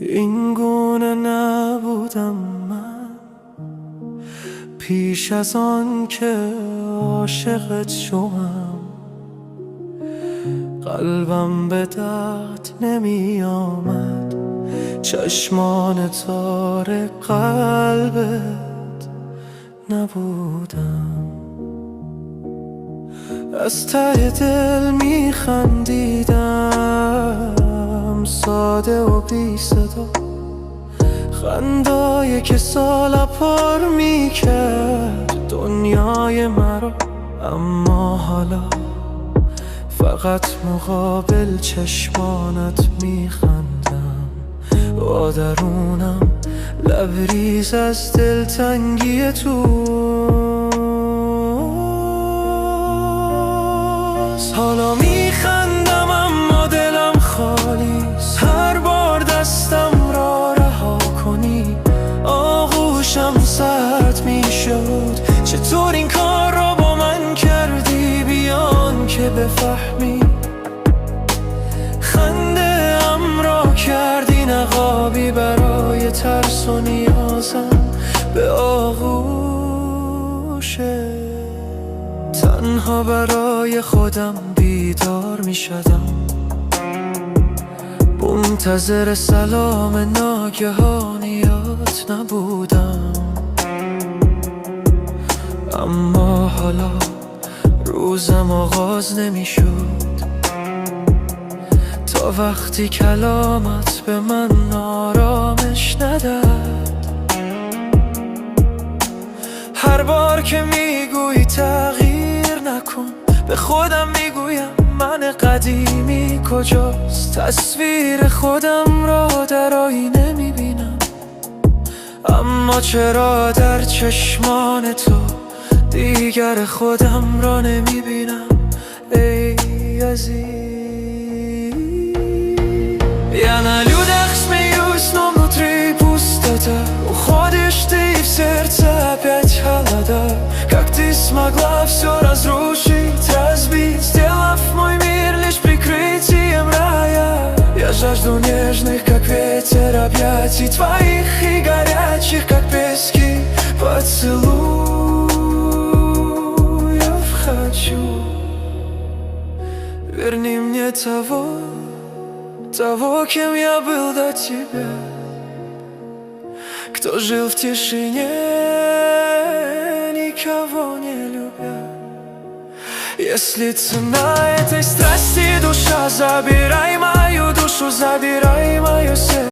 این گونه نبودم من پیش از آن که عاشقت شوم. قلبم به درد نمی آمد، چشمان تار قلبت نبودم. از ته دل می خندیدم، ساده و بی صدا، خندایی که سال پر می کرد دنیای مرا. اما حالا فقط مقابل چشمانت می خندم، با درونم لبریز از دلتنگی تو. حالا می خندم اما دلم خالیست، هر بار دستم را رها کنی آغوشم سرد می شد. چطور این کار را با من کردی بیان که بفهمی؟ خنده ام را کردی نقابی برای ترس و نیازم به آغوشت. تنها برای خودم بیدار می شدم، منتظر سلام ناگهانیات نبودم. اما حالا روزم آغاز نمی شد تا وقتی کلامت به من آرامش نداد. هر بار که میگویی تغییر نکن، به خودم میگویم من قدیمی کجاست؟ تصویر خودم را در آینه میبینم، اما چرا در چشمان تو دیگر خودم را نمیبینم؟ ای عزیز. Gärna ljudaks med just någon внутри пустота, уходишь ты и в сердце опять холода. Как ты смогла все разрушить, разбить, сделав мой мир лишь прикрытием рая? Я жажду нежных, как ветер, объятий твоих и горячих, как пески, поцелуев хочу. Верни мне того, кем я был до тебя, кто жил в тишине, никого не любя. Если цена этой страсти душа, забирай мою душу, забирай мое сердце.